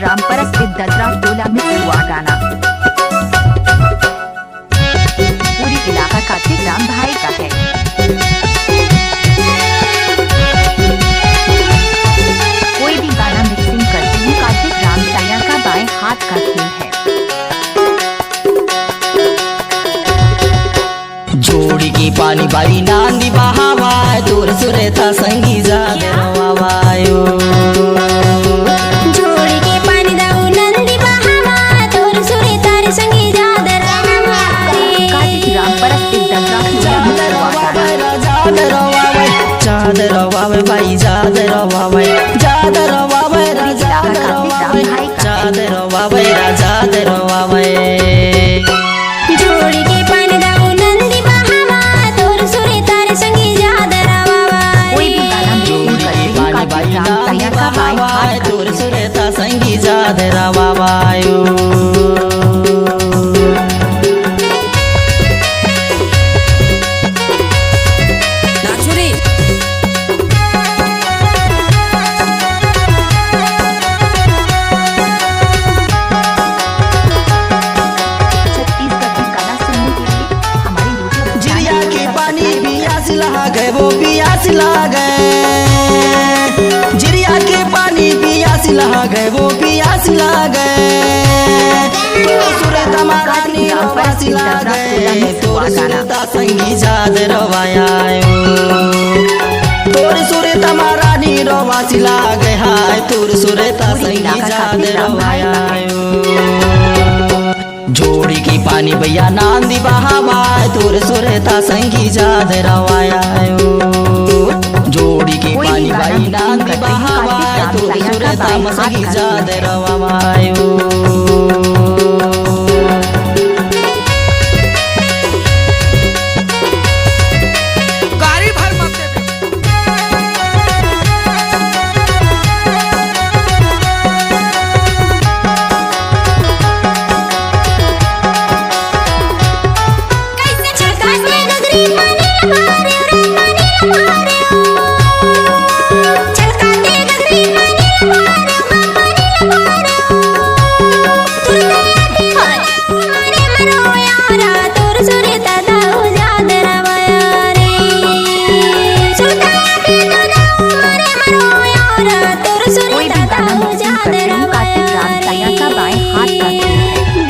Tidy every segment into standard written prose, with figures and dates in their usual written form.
रामपर स्थित ददरा टोला में हुआ गाना। पूरी इलाका कार्तिक राम भाई का है। कोई भी गाना मिक्सिंग करते हैं कार्तिक राम सैया का बाएं हाथ का खेल है। जोड़ी की पानी बाई नांदी बहावा दूर सुरे था संगी जादे रवायो। जोड़ी के पानी दाऊ नंदी बहावा दूर सुरे तारे संगी जादे रवायो। कार्तिक राम पर स्थित ददरा टोला में हुआ गाना। जादे रवावे भाई जादे रवावे जादे रवावे जादे रवावे जादे रवावे जादे रवावे। जोड़ी के पानी दाऊ नंदी बहावा दूर सुरे तारे संगी जादे रवायो। कोई भी गाना मिक्सिंग करते हैं कार्तिक राम सैया का बाएं हाथ का दूर खेल है। सुरे था संगी जादे रवायो। वो पियास गए जिरिया के पानी पियास गए वो पियास गए। तो सुरे तमारानी रवास गए तोर सुरता संगी जाद रवाया। तोर सुरे तमारानी रवास गए हाय तोर सुरता संगी जाद रवाया। जोड़ी की पानी भैया नांदी बहावा तोर सुरता संगी जाद रवाया। जोड़ी की पानी भाई नांदी बहावा तोर सुरता संगी जाद रवायो।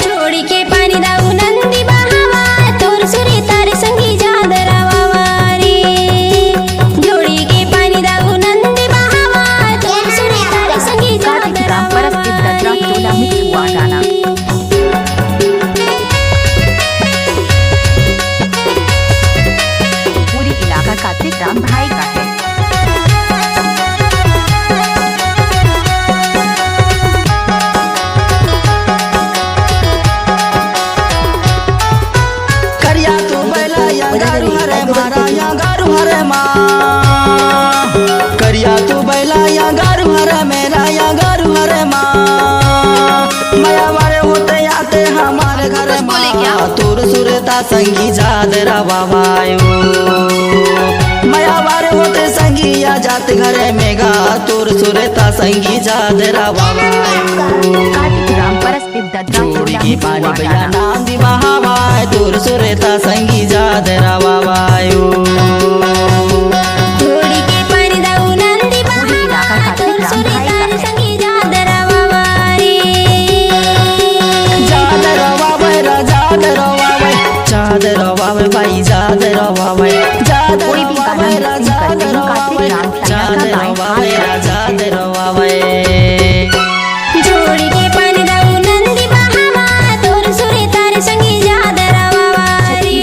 जोड़ी के पानी दाऊ नंदी बहावा तोर सुरे तारे संगी जाद रवारे। जोड़ी के पानी दाऊ नंदी बहावा तोर सुरे तारे संगी जाद ददरा टोला में हुआ गाना। पूरी इलाका कार्तिक राम भाई का है। गारू हरे मारा या गारू हरे माँ करिया तू बैला या गारू हरे मेरा या गारू हरे माँ। माया वारे होते आते हमारे घर माँ तोर सुरता संगी जाद रवायो। माया वारे होते संगी या जाते घरे में गा तोर सुरता संगी जाद रवायो। कार्तिक राम पर स्थित ददरा जोड़ी टोला की में पानी हुआ भैया गाना। नांदी बहावा तोर सुरता संगी जाद रवायो। जोड़ी के पानी दाऊ नंदी बहावा तोर सुरे तारे संगी जाद रवारे। जाद रवावे जाद रवावे जाद रवावे भाई जाद रवावे जाद कोई भी गाना मिक्सिंग करते हैं कार्तिक राम सैया का बाएं हाथ का जाद रवावे। जोड़ी के पानी दाऊ नंदी बहावा तोर सुरे तारे संगी जाद रवारे।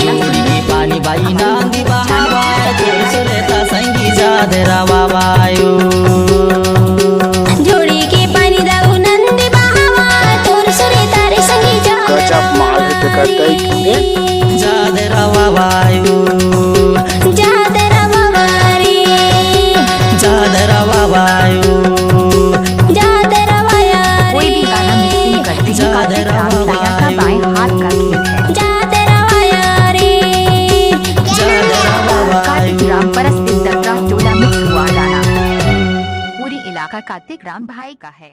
जोड़ी की पानी भाई नांदी बहावा तोर सुरता संगी जाद रवायो। जोड़ी के पानी दाऊ नंदी बहावा तोर सुरे तारे संगी जाद रवारे। जाद रवायो जाद रवारे जाद रवायो। जाद रवाया। कोई भी गाना मिक्सिंग करते हैं कार्तिक राम सैया का बाएं हाथ का खेल है। जाद रवाया रे। कार्तिक राम पर स्थित ददरा टोला में हुआ गाना। पूरी इलाका कार्तिक राम भाई का है।